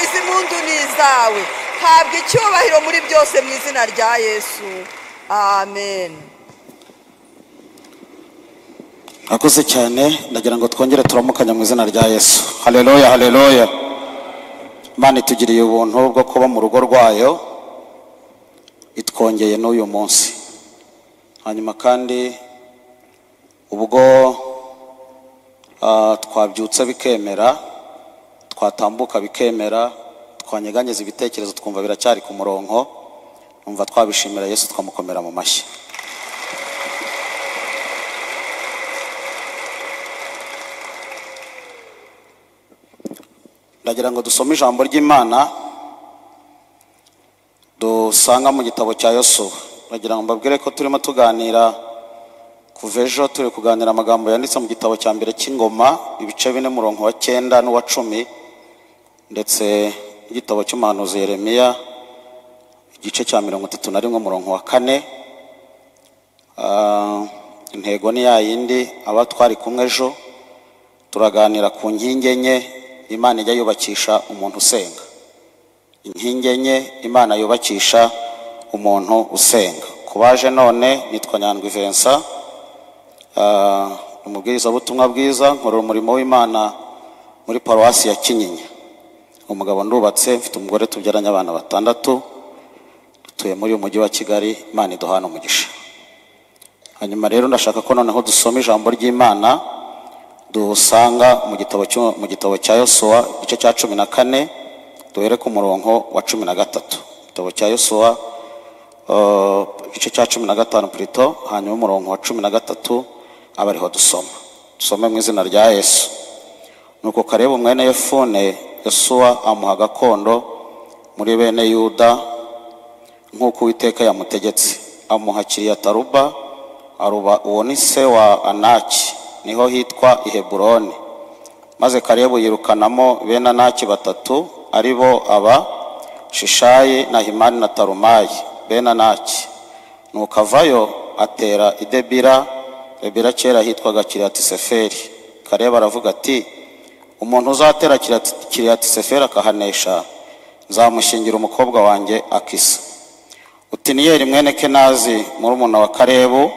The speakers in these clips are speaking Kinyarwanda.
izi mpundu ni izawe. Habwa icyubahiro muri byose mu izina rya Yesu, amen. Akoze cyane, ndagira ngo twongere turamukanya mu izina rya Yesu. Haleluya, haleluya. Imana itugiriye ubuntu bwo kuba mu rugo rwayo, itwongeye n'uyu munsi. Hanyuma kandi ubwo twabyutse bikemera, twatambuka bikemera, twanyeganyeza ibitekerezo twumva biracyari ku murongo, numva twabishimira Yesu twamukomera mu mashyi. Ndagira ngo dusome ijambo ry'Imana dusanga mu gitabo cya Yosuwa. Ndagira ngo mbabwire ko turimo tuganira kuva ejo, turi kuganira amagambo yanditse mu gitabo cya mbere cy'Ingoma, ibice 4 umurongo wa 9 n'uwa 10, ndetse igitabo cy'umuhanuzi Yeremiya igice cya 31 umurongo wa 4. Intego ni ya yindi aba twari kumwe ejo, turaganira ku nkingi enye Imana ijya yubakisha umuntu usenga. Inkingi enye Imana yubakisha umuntu usenga. Kubaje none nitwa Nyandwi Vincent, umubwiriza butumwa bwiza, nkorera umurimo w'Imana muri paruwasi ya Kinyinya. Umugabo ndubatse, mfite umugore tubyaranye abana 6, dutuye muri uyu mujyi wa Kigali. Imana iduhana umugisha. Hanyuma rero ndashaka ko noneho dusoma ijambo ry'Imana dusanga mu gitabo cya Yosuwa igice cya 14, duhere ku murongo wa 13. Igitabo cya Yosuwa igice cya 15 plutôt, hanyuma umurongo wa 13 abariho dusoma. Dusome mu izina rya Yesu. Nuko Kalebu mwene Yefune Yosuwa amuha gakondo muri bene Yuda nk'uko Uwiteka yamutegetse. Amuha Kiriyataruba, Aruba uwo ni se wa Anaki, niho hitwa i Heburoni. Maze Kalebu yirukanamo bene Anaki 3, aribo aba Shishayi na Himani na Tarumayi bene Anaki. Nuko avayo atera i Debira. Debira kera hitwaga Kiriyatiseferi. Kalebu aravuga ati, umuntu uzatera Kiriyatiseferi akahanesha, nzamushyingira umukobwa wanjye Akisa. Otiniyeli mwene Kenazi murumuna wa Kalebu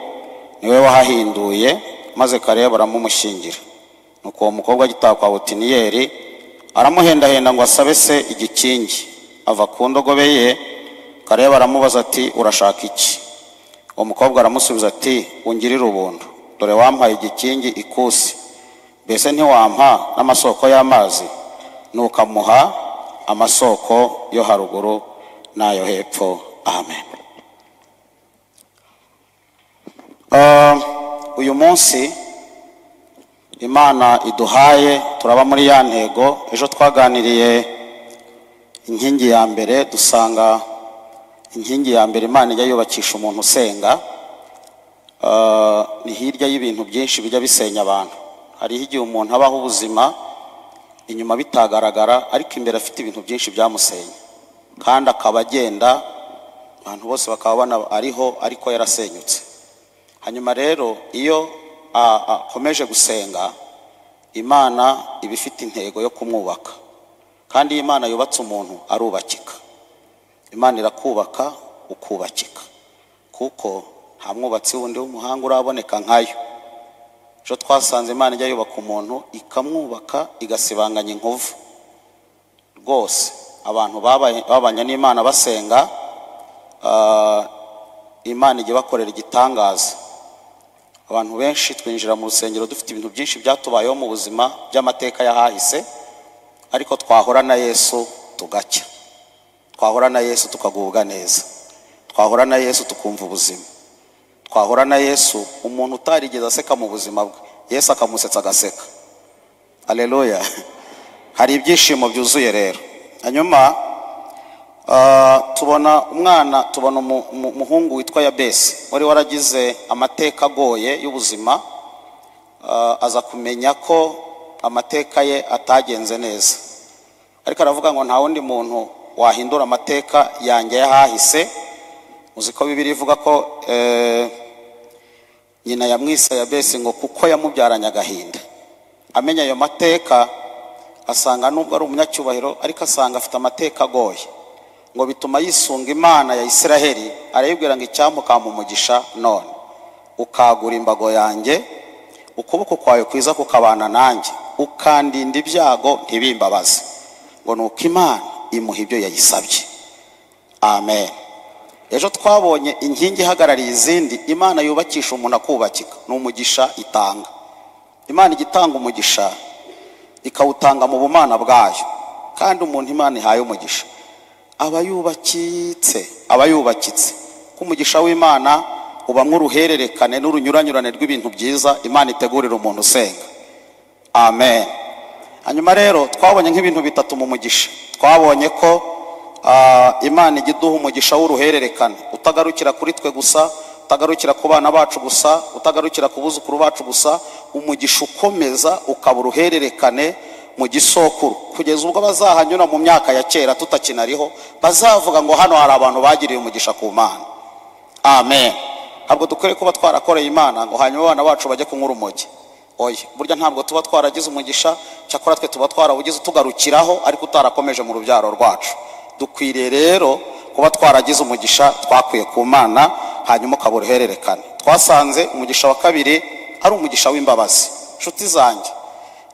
niwe wahahinduye, maze Kalebu aramumushyingira. Nuko uwo mukobwa agitaha kwa Otiniyeli, aramuhendahenda ngo asabe se igikingi. Ava ku ndogobe ye, Kalebu aramubaza ati, urashaka iki? Uwo mukobwa aramusubiza ati, ungirire ubuntu, dore wampaye igikingi ikusi, mbese ntiwampa n'amasoko y'amazi? Nuko amuha amasoko yo haruguru n'ayo hepfo. Amen. Uyu munsi Imana iduhaye, turaba muri ya ntego. Ejo twaganiriye inkingi ya mbere, dusanga inkingi ya mbere Imana ijya yubakisha umuntu usenga. Ni hirya y'ibintu byinshi bijya bisenya abantu. Hariho igihe umuntu abaho ubuzima inyuma bitagaragara, ariko imbere afite ibintu byinshi byamusenye, kandi akaba agenda abantu bose bakabona ariho, ariko yarasenyutse. Hanyuma rero iyo akomeje gusenga, Imana iba ifite intego yo kumwubaka, kandi Imana yubatse umuntu arubakika. Imana irakubaka ukubakika, kuko nta mwubatsi wundi w'umuhanga uraboneka nkayo. Ejo twasanze Imana ijya yubaka umuntu ikamwubaka igasibanganya inkovu. Rwose abantu babanye n'Imana basenga, Imana ijya bakorera igitangaza. Abantu benshi twinjira mu rusengero dufite ibintu byinshi byatubayeho mu buzima by'amateka yahahise, ariko twahora na Yesu tugacya, twahora na Yesu tukagubwa neza, twahora na Yesu tukumva ubuzima, twahora na Yesu umuntu utarigeze aseka mu buzima bwe, Yesu akamusetsa agaseka. Haleluya. Hari ibyishimo byuzuye rero. Hanyuma tubona umuhungu witwa Yabesi, wari waragize amateka agoye y'ubuzima. Aza kumenya ko amateka ye atagenze neza, ariko aravuga ngo nta wundi muntu wahindura amateka yanjye yahahise. Uzi ko Bibiliya ivuga ko nyina yamwise Yabesi ngo kuko yamubyaranye agahinda. Amenya ayo mateka asanga nubwo ari umunyacyubahiro ariko asanga afite amateka agoye, ngo bituma yisunga Imana ya Isiraheli, arayibwira ngo icyampa mu mugisha none ukagura imbago yanjye, ukuboko kwawe kwiza kukabana nanjye, ukandinda ibyago ntibimbabaze. ngo nuko Imana imuha ibyo yayisabye. Amen. Ejo twabonye inkingi ihagarariye izindi Imana yubakisha umuntu akubakika, ni umugisha itanga. Imana igitanga umugisha ikawutanga mu bumana bwayo, kandi umuntu Imana ihaye umugisha aba yubakitse ko umugisha w'Imana ubamwe uruhererekane n'urunyuranyurane rw'ibintu byiza Imana itegurira umuntu usenga. Amen. Hanyuma rero twabonye nk'ibintu bitatu mu mugisha. Twabonye ko Imana igiduha umugisha w'uruhererekane utagarukira kuri twe gusa, utagarukira ku bana bacu gusa, utagarukira ku buzukuru bacu gusa, umugisha ukomeza ukaba uruhererekane mu gisokuru kugeza ubwo bazahanyura mu myaka ya kera tutakinariho, bazavuga ngo hano hari abantu bagiriye umugisha ku Mana. Amen. Ntabwo dukwiriye kuba twarakoreye Imana ngo hanyuma abana bacu bajye kunywa urumogi. Oya, burya ntabwo tuba twaragize umugisha, cyakora twe tuba twarawugize tugarukiraho ariko utarakomeje mu rubyaro rwacu. Dukwiriye rero kuba twaragize umugisha twakwiye ku Mana, hanyuma ukaba uruhererekane. Twasanze umugisha wa kabiri ari umugisha w'imbabazi. Nshuti zanjye,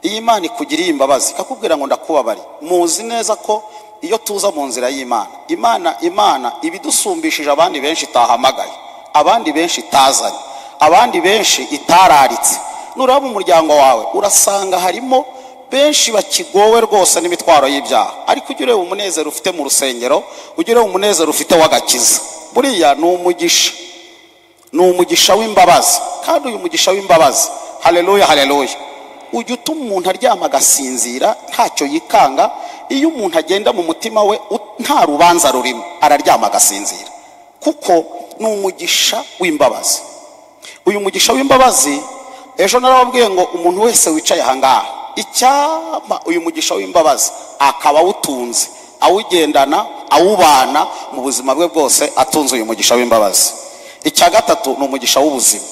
iyi Imana ikugiriye imbabazi ikakubwira ngo ndakubabari, muzi neza ko iyo tuza mu nzira y'Imana, Imana ibidusumbishije abandi benshi itahamagaye, abandi benshi itazanye, abandi benshi itararitse. Nuraba umuryango wawe urasanga harimo benshi bakigowe rwose n'imitwaro y'ibyaha, ariko ujye ureba umunezero ufite mu rusengero, ujye ureba umunezero ufite w'agakiza. Buriya ni umugisha w'imbabazi, kandi uyu mugisha w'imbabazi, haleluya haleluya, ujya utuma umuntu aryama agasinzira ntacyo yikanga. Iyo umuntu agenda mu mutima we nta rubanza rurimo, araryama agasinzira, kuko ni umugisha w'imbabazi. Uyu mugisha w'imbabazi, ejo narababwiye ngo umuntu wese wicaye ahangaha, icyama uyu mugisha w'imbabazi akaba awutunze, awugendana, awubana mu buzima bwe bwose, atunze uyu mugisha w'imbabazi. Icya gatatu ni umugisha w'ubuzima.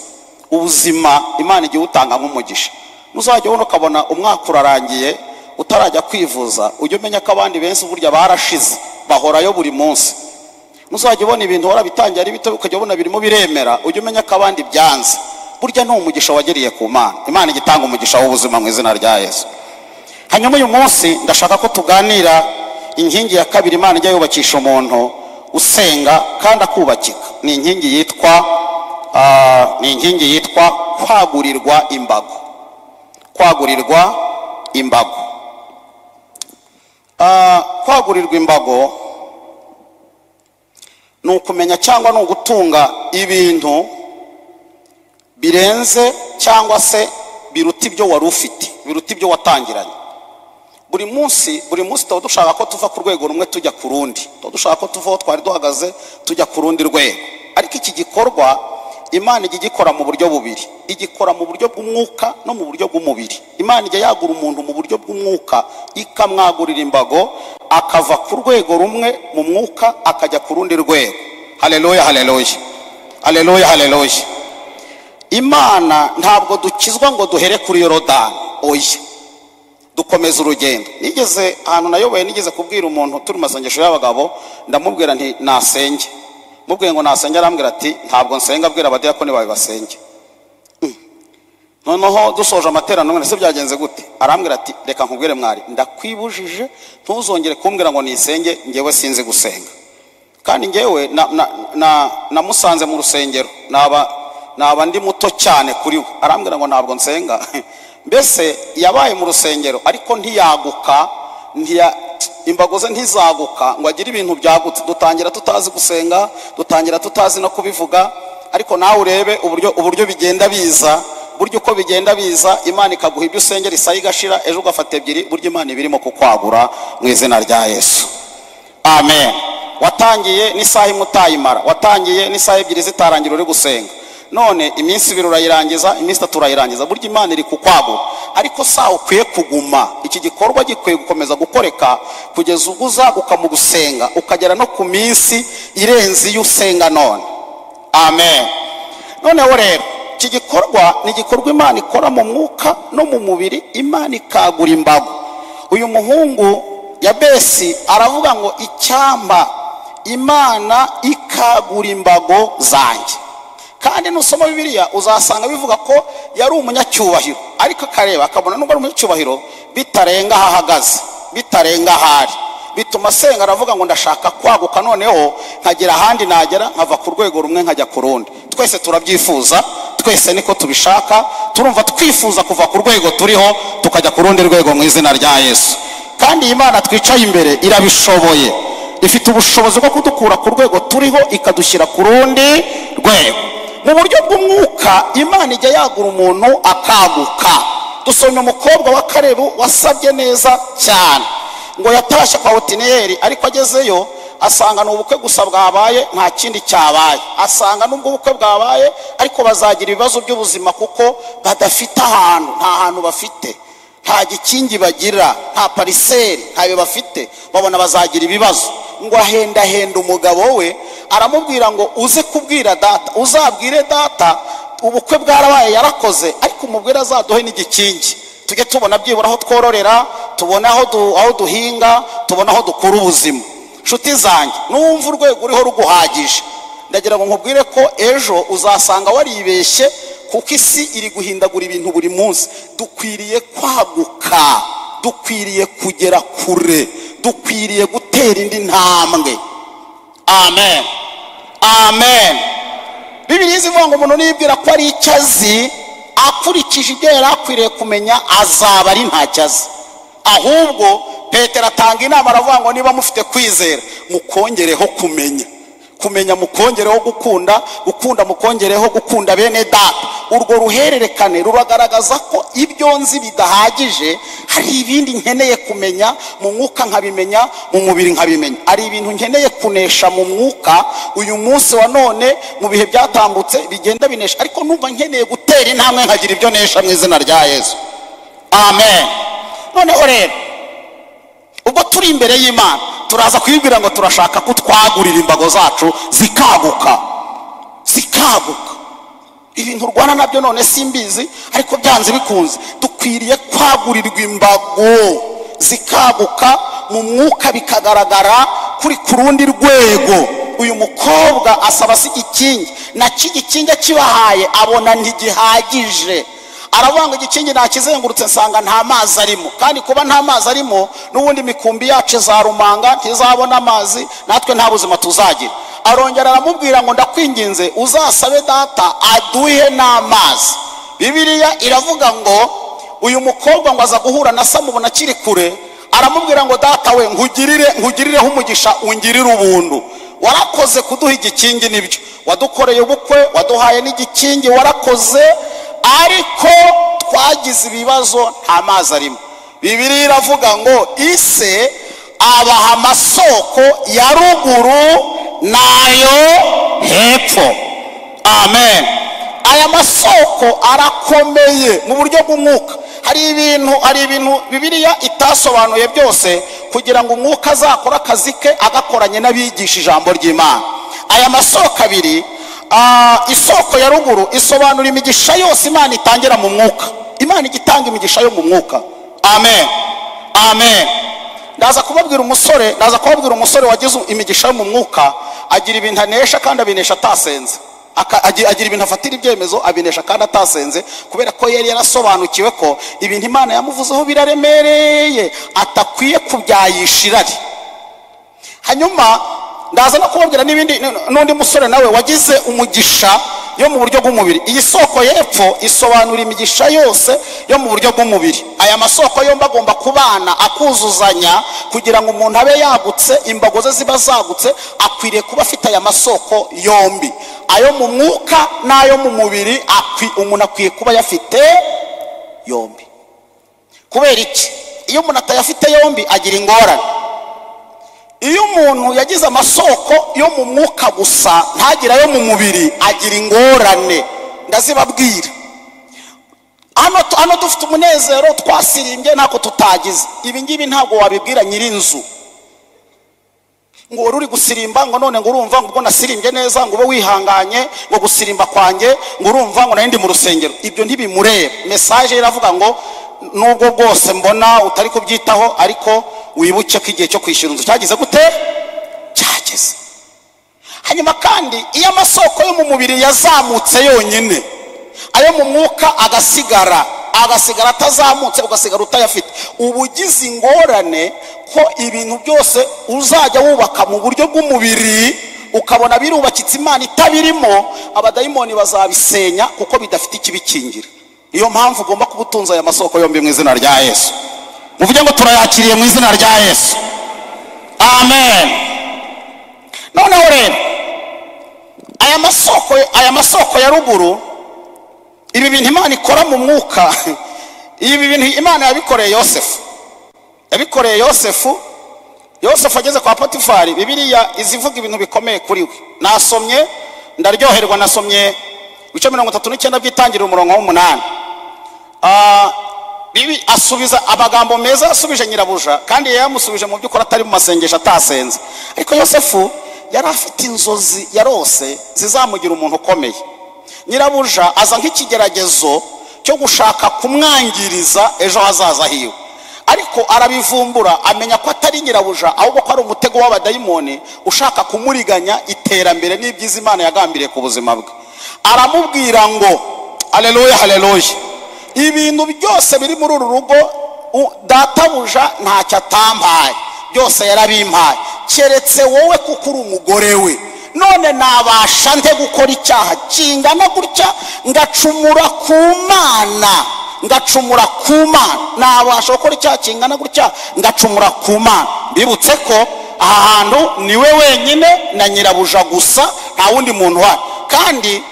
Ubuzima Imana igiye utanga nk'umugisha. Nuzajya ubona ukabona umwaka urarangiye utarajya kwivuza, ujye umenya ko abandi benshi burya barashize, bahorayo buri munsi. Nuzajya ubona ibintu warabitangiye ari bito ukajya ubona birimo biremera, ujye umenya ko abandi byanze. Burya ni umugisha wagiriye ku Mana. Imana igitanga umugisha w'ubuzima mu izina rya Yesu. Hanyuma uyu munsi ndashaka ko tuganira inkingi ya kabiri Imana ijya yubakisha umuntu usenga kandi akubakika. Ni inkingi yitwa kwagurirwa imbago. Kwagurirwa imbago. Kwagurirwa imbago ni ukumenya cyangwa ni ugutunga ibintu birenze cyangwa se biruta ibyo wari ufite, biruta ibyo watangiranye. Buri munsi tuba dushaka ko tuva ku rwego rumwe tujya ku rundi, tuba dushaka ko tuva aho twari duhagaze tujya ku rundi rwego. Ariko iki gikorwa Imana ijya igikora mu buryo bubiri, igikora mu buryo bw'umwuka no mu buryo bw'umubiri. Imana ijya yagura umuntu mu buryo bw'umwuka, ikamwagurira imbago, akava ku rwego rumwe mu mwuka akajya ku rundi rwego. Haleluya haleluya, haleluya haleluya. Imana ntabwo dukizwa ngo duhere kuri Yorodani, oya, dukomeza urugendo. Nigeze ahantu nayoboye, nigeze kubwira umuntu turi mu masengesho y'abagabo, ndamubwira nti nasenge. Mubwiye ngo nasenge, arambwira ati ntabwo nsenga, abwira abadiyakoni bawe basenge. Noneho dusoje amateraniro, none se byagenze gute? Arambwira ati reka nkubwire mwari, ndakwibujije ntuzongere kumbwira ngo nisenge, ngewe sinzi gusenga. Kandi ngewe namusanze mu rusengero, naba ndi muto cyane kuri we. Arambwira ngo ntabwo nsenga. Mbese yabaye mu rusengero ariko ntiyaguka, imbago ze ntizaguka ngo agire ibintu byagutse. Dutangira tutazi gusenga, dutangira tutazi no kubivuga, ariko nawe urebe uburyo bigenda biza. Buryo uko bigenda biza, Imana ikaguha ibyo usengera, isaha igashira, ejo ugafata ebyiri. Buryo Imana ibirimo kukwagura mu izina rya Yesu. Amen. Watangiye n'isaha imwe utayimara, watangiye n'isaha ebyiri zitarangira uri gusenga, none iminsi 2 urayirangiza, iminsi 3 urayirangiza. Burya Imana iri kukwagura, ariko saho ukwiye kuguma. Iki gikorwa gikwiye gukomeza gukoreka kugeza ubwo uzaguka mu gusenga, ukagera no ku minsi irenze iyo usenga none. Amen. Noneho rero iki gikorwa ni igikorwa Imana ikora mu mwuka no mu mubiri. Imana ikagura imbago. uyu muhungu Yabesi aravuga ngo icyamba Imana ikagura imbago zanjye. Kandi nusoma Bibiliya uzasanga bivuga ko yari umunyacyubahiro, ariko akareba akabona nubwo ari umunyacyubahiro bitarenga ahagaze, bitarenga ahari, bituma senga aravuga ngo ndashaka kwaguka noneho nkagera ahandi nagera nkava ku rwego rumwe nkajya ku rundi. Twese turabyifuza, twese niko tubishaka, turumva twifuza kuva ku rwego turiho tukajya ku rundi rwego mu izina rya Yesu. Kandi Imana twicaye imbere irabishoboye, ifite ubushobozi bwo kudukura ku rwego turiho ikadushyira ku rundi rwego. Mu buryo bw'umwuka Imana ijya yagura umuntu akaguka. Dusomye umukobwa wa Kalebu wasabye neza cyane ngo yatashe kwa Otiniyeli, ariko agezeyo asanga n'ubukwe gusa bwabaye nta kindi cyabaye. Asanga n'ubwo ubukwe bwabaye ariko bazagira ibibazo by'ubuzima kuko badafite ahantu, nta hantu bafite, nta gikingi bagira, nta pariseri ntayo bafite, babona bazagira ibibazo. Ngo ahenda umugabo we aramubwira ngo uze kubwira data, uzabwire data ubukwe bwarabaye yarakoze, ariko umubwira azaduhe n'igikingi tujye tubona byibura aho twororera, tubona aho duhinga, tubona aho dukura ubuzima. Nshuti zanjye, numva urwego uriho ruguhagije, ndagira ngo nkubwire ko ejo uzasanga waribeshye, kuko isi iri guhindagura ibintu buri munsi. Dukwiriye kwaguka, dukwiriye kugera kure, dukwiriye gutera indi ntambwe. Amen, amen. Bibiliya ivuga ngo umuntu nibwira ko ari icyo azi akurikije ibyo yari akwiriye kumenya azaba ari ntacyo azi. Ahubwo Petero atanga inama aravuga ngo niba mufite kwizera mukongereho kumenya mukongereho gukunda mukongereho gukunda bene data. Urwo ruhererekane ruragaragaza ko ibyo nzi bidahagije, hari ibindi nkeneye kumenya mu mwuka nkabimenya, mu mubiri nkabimenya. Ari ibintu nkeneye kunesha mu mwuka uyu munsi wa none, mu bihe byatambutse bigenda binesha, ariko numva nkeneye gutera intambwe nkagira ibyo nesha mu izina rya Yesu. Amen. Noneho rero ubwo turi imbere y'Imana turaza kwibwira ngo turashaka ko twagurira imbago zacu zikaguka. Ibintu urwana nabyo none simbizi, ariko byanze bikunze dukwiriye kwagurirwa imbago zikaguka mu mwuka, bikagaragara kuri ku rundi rwego. Uyu mukobwa asaba si igikingi, na kigikingi kibahaye abona ntigihagije. Aravuga ngo igikingi nakizengurutse nsanga nta mazi arimo, kandi kuba nta mazi arimo n'ubundi imikumbi yacu zarumanga ntizabona amazi, natwe nta buzima tuzagira. Arongera aramubwira ngo ndakwinginze uzasabe data aduhe n'amazi. Bibiliya iravuga ngo uyu mukobwa ngo aza guhura na Samubona akiri kure, aramubwira ngo data we nkugirireho umugisha, ungirire ubuntu. Warakoze kuduha igikingi, nibyo wadukoreye ubukwe, waduhaye n'igikingi, warakoze, ariko twagize ibibazo nta mazi arimo. Bibiliya iravuga ngo ise abaha amasoko ya ruguru nayo hepfo. Amen. Aya masoko arakomeye mu buryo bw'umwuka. Hari ibintu Bibiliya itasobanuye byose kugira ngo umwuka azakora akazi ke agakoranye n'abigisha ijambo ry'Imana. Aya masoko abiri, isoko ya ruguru isobanura imigisha yose Imana itangira mu mwuka. Imana igitanga imigisha yo mu mwuka. Amen, amen. Ndaza kubabwira umusore wagize imigisha yo mu mwuka, agira ibintu anesha kandi abinesha atasenze. Agira ibintu afatira ibyemezo abinesha kandi atasenze, kubera ko yari yarasobanukiwe ko ibintu Imana yamuvuzeho biraremereye, atakwiye kubyayisha irari. Hanyuma ndaza no kubabwira n'undi musore nawe wagize umugisha yo mu buryo bw'umubiri. Iyi soko y'epfo isobanura imigisha yose yo mu buryo bw'umubiri. Aya masoko yombi agomba kubana akuzuzanya kugira ngo umuntu abe yagutse, imbago ze ziba zagutse. Akwiriye kuba afite aya masoko yombi, ayo mu mwuka n'ayo mu mubiri. Umuntu akwiye kuba yafite yombi. Kubera iki? Iyo umuntu atayafite yombi agira ingorane. Iyo umuntu yagize amasoko yo mu mwuka gusa ntagira yo mu mubiri agira ingorane. Ndazibabwira hano dufite umunezero, twasirimbye ntako tutagize. Ibi ngibi ntabwo wabibwira nyirinzu ngo uri gusirimba ngo none ngo urumva ngo ubwo nasirimbye neza ngo ube wihanganye ngo gusirimba kwanjye ngo urumva ngo nari ndi mu rusengero. Ibyo ntibimureba. Message iravuga ngo nubwo bwose mbona utari kubyitaho, ariko wibuke ko igihe cyo kwishyura inzu cyagize gute? Cyageze. Hanyuma kandi iyo amasoko yo mu mubiri yazamutse yonyine, ayo mu mwuka agasigara atazamutse, ugasigara utayafite, uba ugize ingorane ko ibintu byose uzajya wubaka mu buryo bw'umubiri ukabona birubakitse Imana itabirimo, abadayimoni bazabisenya kuko bidafite ikibikingira. Niyo mpamvu ugomba kubutunza aya masoko yombi mu izina rya Yesu. Muvuge ngo turayakiriye mu izina rya Yesu. Amen. Noneho rero aya masoko ya ruguru, ibi bintu Imana ikora mu mwuka, ibi bintu Imana yabikoreye Yosefu. Yabikoreye Yosefu ageze kwa Potifari. Bibiliya izivuga ibintu bikomeye kuri we. Nasomye ndaryoherwa, nasomye ibice 39 by'itangiriro umurongo w'8. Bibi asubiza amagambo meza, asubije nyirabuja, kandi yamusubije mu by'ukuri atari mu masengesho, atasenze. Ariko Yosefu yari afite inzozi yarose zizamugira umuntu ukomeye. Nyirabuja aza nk'ikigeragezo cyo gushaka kumwangiriza ejo hazaza hiwe, ariko arabivumbura, amenya ko atari nyirabuja, ahubwo ko ari umutego w'abadayimoni ushaka kumuriganya iterambere n'ibyiza Imana yagambiriye ku buzima bwe. Aramubwira ngo haleluya, haleluya, ibintu byose biri muri uru rugo databuja ntacyo atampaye, byose yarabimpaye, keretse wowe kuko uri umugore we. None nabasha nte gukora icyaha kingana gutya ngacumura ku Mana? Nabasha gukora icyaha kingana gutya ngacumura ku Mana? Bibutse ko aha hantu niwe wenyine na nyirabuja gusa, nta wundi muntu uhari. Kandi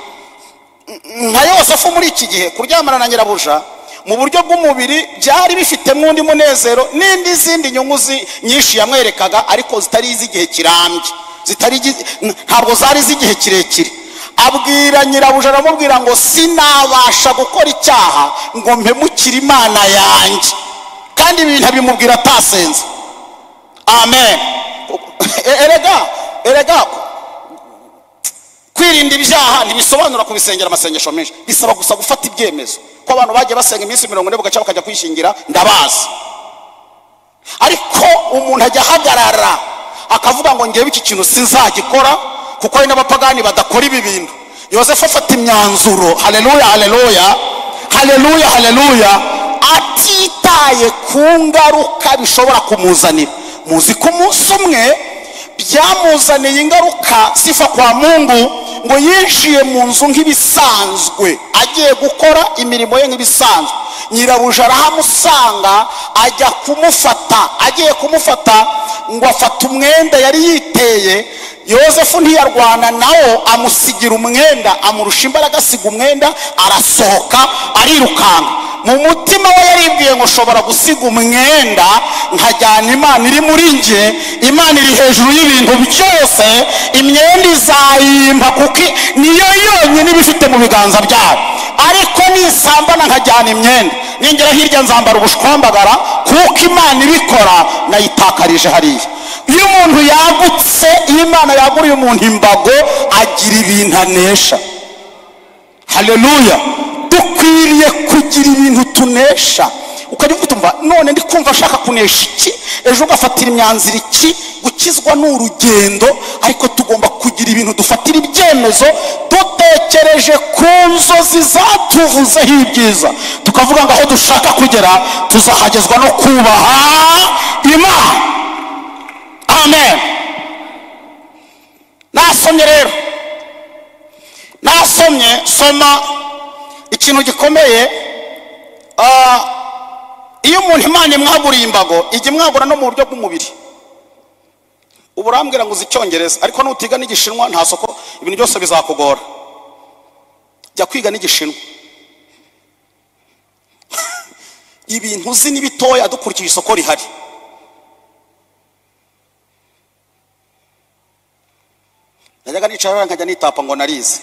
nka Yosefu muri iki gihe kuryamana na nyirabuja mu buryo bw'umubiri byari bifitemo undi munezero n'indi zindi nyungu nyinshi yamwerekaga, ariko zitari iz'igihe kirambye, ntabwo zari z'igihe kirekire. Abwira nyirabuja, aramubwira ngo sinabasha gukora icyaha ngo mpemukire Imana yanjye, kandi ibintu abimubwira atasenze. Amen. Erega kwirinda ibyaha ntibisobanura kubisengera amasengesho menshi, bisaba gusa gufata ibyemezo. Ko abantu bagiye basenga iminsi 40 bugaca bakajya kwishingira, ndabazi. Ariko umuntu ajya ahagarara akavuga ngo ngewe iki kintu sinzagikora, kuko hari n'abapagani badakora ibi bintu. Yosefu afata imyanzuro, haleluya, haleluya, haleluya, haleluya, atitaye ku ngaruka bishobora kumuzanira. Muzi ko umunsi umwe byamuzaniye ingaruka sifa kwa Mungu, ngo yinjiye mu nzu nk'ibisanzwe, agiye gukora imirimo ye nk'ibisanzwe. Nyirabuja arahamusanga, ajya kumufata. Agiye kumufata ngo afata umwenda yari yiteye. Yosefu ntiyarwana nawo, amusigira umwenda, amurusha imbaraga, asiga umwenda, arasohoka arirukanka. Mu mutima we yaribwiye ngo shobora gusiga umwenda nkajyana Imana iri muri nge, Imana iri hejuru y'ibintu byose, imyenda izayimpa kuko niyo yonyine ibifite mu biganza byayo. Ariko nisambana nkajyana imyenda, ningera hirya nzambara ubushwambagara, kuko Imana ibikora nayitakarije hariya. Iyo umuntu yagutse, iyo Imana yaguriye umuntu imbago, agira ibintu anesha. Haleluya. Dukwiriye kugira ibintu tunesha. Ukajya uvuga none ndi kumva ashaka kunesha iki, ejo ugafatira imyanzuro iki. Gukizwa n'urugendo, ariko tugomba kugira ibintu dufatira ibyemezo dutekereje ku nzozi zatuvuzeho ibyiza, tukavuga ngo aho dushaka kugera tuzahagezwa no kubaha Imana. Amen. Nasomye rero, soma ikintu gikomeye. Iyo umuntu Imana imwaguriye imbago, ijya imwagura no mu buryo bw'umubiri. Uburambwira ngo uzi Icyongereza, ariko nutiga n'Igishinwa nta soko, ibintu byose bizakugora. Jya kwiga n'Igishinwa. Ibintu uzi ni bitoya dukurikije isoko rihari. Najyaga nicara nkajya nitapa ngo narize,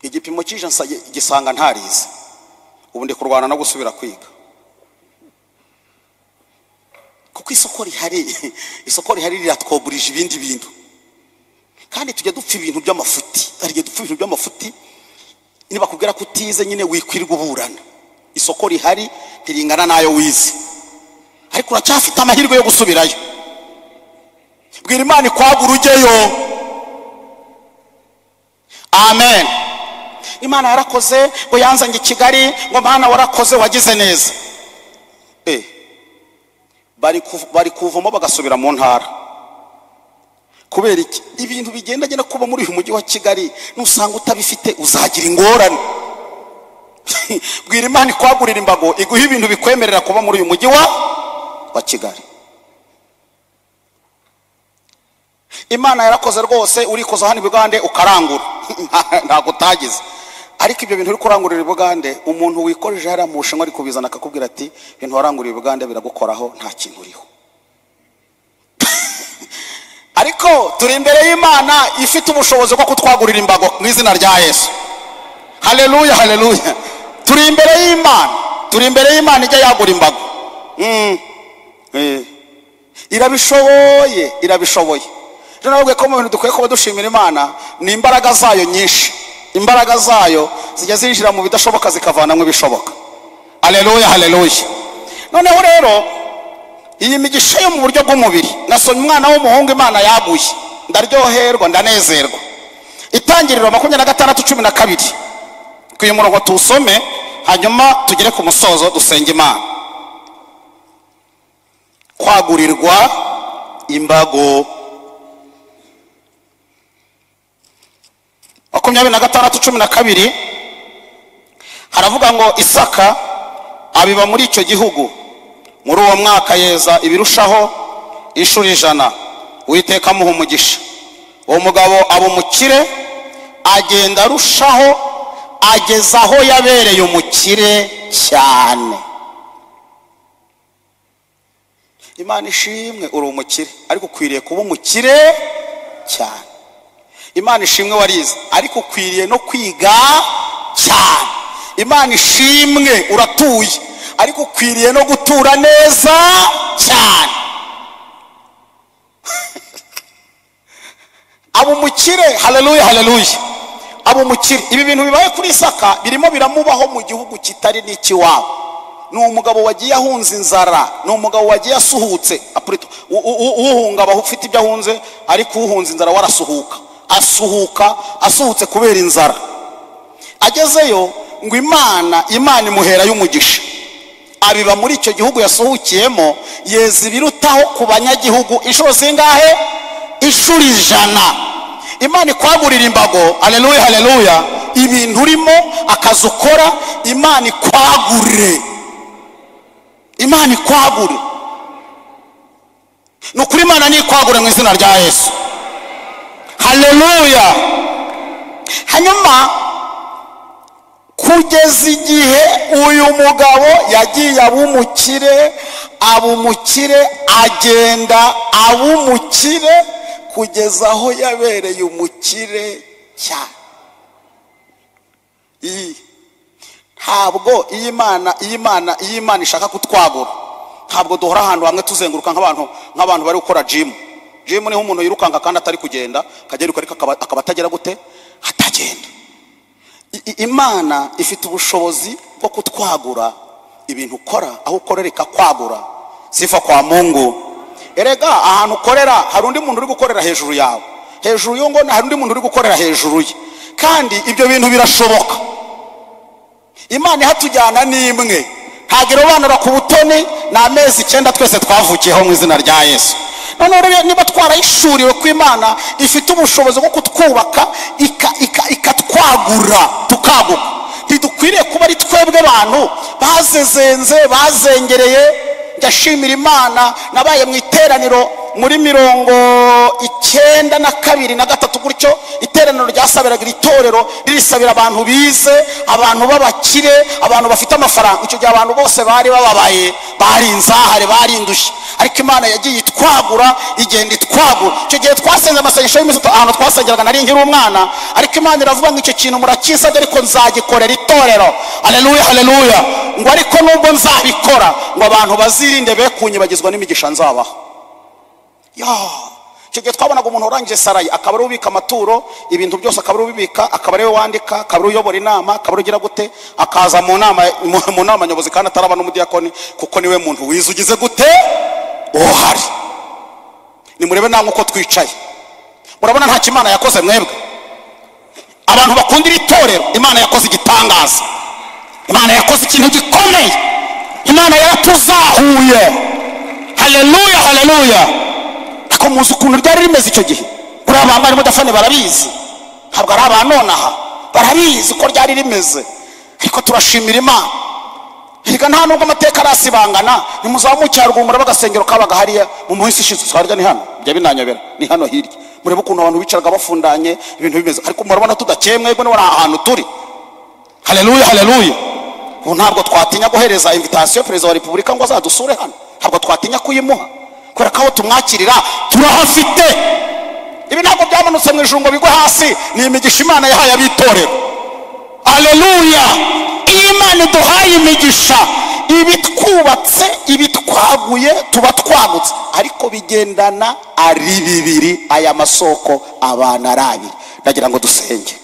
igipimo cyije gisanga ntarize. Ubu ndi kurwana no gusubira kwiga, kuko isoko rihari riratwoburije ibindi bintu. Kandi tujya dupfa ibintu by'amafuti, niba kubwira ko utize nyine wikwirirwa uburana. isoko rihari ntiringana nayo wize, ariko uracyafite amahirwe yo gusubirayo. Bwira Imana ikwagura ujyeyo. Amen. Imana yarakoze ngo yanzanye i Kigali, ngo Mana warakoze wagize neza. Bari kuvamo bagasubira mu ntara. Kubera iki? Ibintu bigendagenda kuba muri uyu mujyi wa Kigali nusanga utabifite uzagira ingorane. Bwira Imana ikwagurira imbago iguha ibintu bikwemerera kuba muri uyu mujyi wa Kigali. Imana yarakoze rwose, urikoza hano i Bugande ukarangura ntago utagize, ariko ibyo bintu uri kurangurira i Bugande umuntu wikoreje hariya mu Bushinwa ari kubizana akakubwira ati ibintu waranguriye i Bugande biragukoraho nta kintu uriho. Ariko turi imbere y'Imana ifite ubushobozi bwo kutwagurira imbago mu izina rya Yesu. Haleluya, haleluya. Turi imbere y'Imana ijya yagura imbago. Irabishoboye. Rero nabwo ko mu bintu dukwiye kuba dushimira Imana ni imbaraga zayo nyinshi. Imbaraga zayo zijya zinjira mu bidashoboka zikavanamo ibishoboka. Haleluya, haleluya. Noneho rero iyi migisha yo mu buryo bw'umubiri, nasomye umwana w'umuhungu Imana yaguye, ndaryoherwa ndanezerwa. Itangiriro 26:12 kuyu murongo tuwusome hanyuma tugere ku musozo dusenge Imana. Kwagurirwa imbago. 26:12 haravuga ngo Isaka abiba muri icyo gihugu, muri uwo mwaka yeza ibirushaho inshuro 100. Uwiteka amuha umugisha. Uwo mugabo aba umukire, agenda arushaho ageza aho yabereye umukire cyane. Imana ishimwe uri umukire, ariko ukwiriye kuba umukire cyane. Imana ishimwe warize, ariko ukwiriye no kwiga cyane. Imana ishimwe uratuye, ariko ukwiriye no gutura neza cyane. Abo mukire, haleluya, haleluya. Abo mukire, ibi bintu bibaye kuri Isaka birimo biramubaho mu gihugu kitari n'ikiwabo. Ni umugabo wagiye ahunze inzara, ni umugabo wagiye asuhutse. Uhunga abafite ibyo ahunze, ariko uhunze inzara warasuhuka. Asuhutse kubera inzara. Agezeyo ngo Imana imuhera y'umugisha. Abiba muri icyo gihugu yasuhukiyemo, yeza ibirutaho ku banyagihugu inshuro zingahe? Inshuro 100. Imana ikwagurira imbago. Haleluya, haleluya. Ibintu urimo, akazi ukora, Imana ikwagurire. Imana ikwagurire. Nukuri Imana ni ikwagurire mu izina rya Yesu. Haleluya. Hanyuma kugeza igihe uyu mugabo yagiye abumukire agenda abumukire kugeza aho yabereye umukire cyane. Ntabwo iyi Imana ishaka kutwagura, ntabwo duhora ahantu hamwe tuzenguruka nk'abantu bari gukora gym niho umuntu yirukanga kandi atari kugenda, akagenda ariko akaba atagera gute? Atagenda. Imana ifite ubushobozi bwo kutwagura ibintu ukora, aho ukorera ikakwagura. Sifa kwa Mungu. Erega ahantu ukorera hari undi muntu uri gukorera hejuru yawe, hejuru yo ngo hari undi muntu uri gukorera hejuru ye, kandi ibyo bintu birashoboka. Imana ihatujyana n'imwe, ntagire ubanura ku butoni. n'amezi 9 twese twavukiyeho mu izina rya Yesu. None niba twarayishuriwe ko Imana ifite ubushobozi bwo kutwubaka ikatwagura tukaguka, ntidukwiriye kuba ari twebwe abantu bazezenze bazengereye. Ndashimira Imana, nabaye mu iteraniro muri 92 na 3 gutyo. Iteraniro ryasabiraga itorero ririsabira abantu bize, abantu b'abakire, abantu bafite amafaranga. Icyo gihe abantu bose bari bababaye, bari inzahare, bari indushye, ariko Imana yagiye itwagura, igenda itwagura. Icyo gihe twasenze amasengesho y'imisoto ahantu twasengeraga nari nkiri umwana, ariko Imana iravuga ngo icyo kintu murakisabye ariko nzagikorera itorero. Haleluya, haleluya. Ngo ariko nubwo nzabikora ngo abantu bazirinde be kunyibagizwa n'imigisha nzabaha. icyo gihe twabonaga umuntu urangije sarayi akaba ari ubika amaturo, ibintu byose akaba ari ubibika, akaba ari we wandika, akaba ari uyobora inama, akaba ari ugira gute, akaza mu nama nyobozi kandi ataraba n'umudiyakoni, kuko niwe muntu wize ugize gute uhari. Nimurebe namwe uko twicaye, murabona nta kimana yakoze mwebwe abantu bakundira itorero. Imana yakoze igitangaza, Imana yakoze ikintu gikomeye, Imana yaratuzahuye. Haleluya, haleluya. Ako muzi ukuntu ryari rimeze icyo gihe. Kuri aba bari mudafane barabizi, ntabwo ari abanonaha, barabizi ko ryari rimeze. Ariko turashimira Imana. Higa nta nubwo amateka arasibangana, nimuzamukira rugumura bagasengero kabaga hariya mu muhisi ishize. Twarya ni hano, bya binanyobera ni hano hirya. Murebe ukuntu abantu bicaraga bafundanye ibintu bimeze, ariko murabona tudakemwe ngo n'ora ahantu turi. Haleluya, haleluya. Ubu ntabwo twatinya guhereza invitation perezida wa repubulika ngo azadusure hano, ntabwo twatinya kuyimuha, kubera ko aho tumwakirira turahafite. Ibi ntabwo byamanutse mu ijuru ngo bigwe hasi, ni imigisha Imana yahaye abitorero. Haleluya. Imana duhaye imigisha, ibitwubatse ibitwaguye tuba twagutse, ariko bigendana ari bibiri. Aya masoko abana ari abiri. Ndagira ngo dusenge,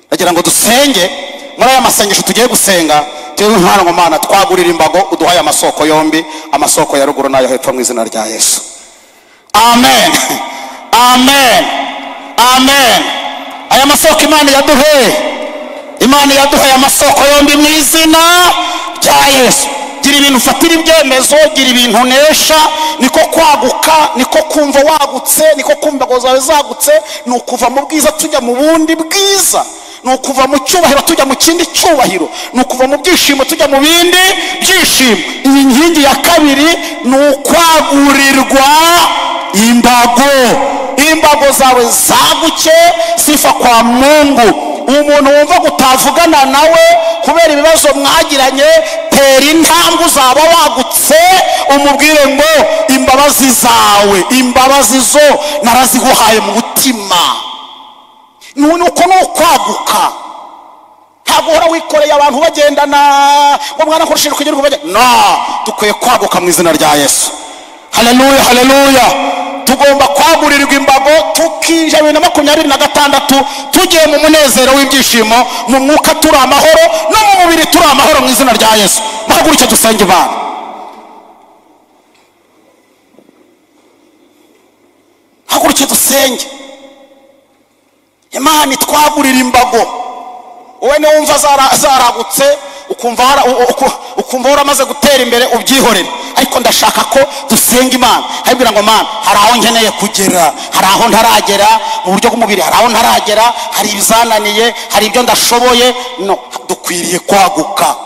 ndagira ngo dusenge muri aya masengesho tugiye gusenga. Tewe ntwara ngo Mana twagurira imbago, uduhaye amasoko yombi, amasoko ya ruguru nayo hepfo mu izina rya Yesu. Amen, amen, amen. Aya masoko Imana yaduhaye amasoko yombi mu izina rya Yesu. Gira ibintu ufatira ibyemezo, gira ibintu unesha. Niko kwaguka, niko kumva wagutse, niko kumva ngo zawe zagutse. Ni ukuva mu bwiza tujya mu bundi bwiza, ni ukuva mu cyubahiro tujya mu kindi cyubahiro, ni ukuva mu byishimo tujya mu bindi byishimo. Iyi nkingi ya kabiri ni ukwagurirwa imbago. Imbago zawe zaguke, sifa kwa Mungu. Umuntu wumva gutavugana nawe kubera ibibazo mwagiranye, tera intambwe uzaba wagutse, umubwire ngo imbabazi zawe, imbabazi zo naraziguhaye mu mutima. Nuko nukwaguka, ntabwo uhora wikoreye abantu bagendana ngo mwana akoresheje kugira ngo bajye. No, dukwiye kwaguka mu izina rya Yesu. Haleluya, haleluya. Tugomba kwagurirwa imbago, tukinja 2026 tugiye mu munezero w'ibyishimo, mu mwuka turi amahoro, no mu mubiri turi amahoro mu izina rya Yesu. Muhaguruke dusenge Imana. Haguruke dusenge Imana twagurira imbago. Wowe ne wumva zaragutse ukumva waramaze gutera imbere, ubyihorere. Ariko ndashaka ko dusenga Imana. Habwira ngo Mana, hari aho nkeneye kugera, hari aho ntaragera mu buryo bw'umubiri, hari aho ntaragera, hari ibizananiye, hari ibyo ndashoboye. No, dukwiriye kwaguka.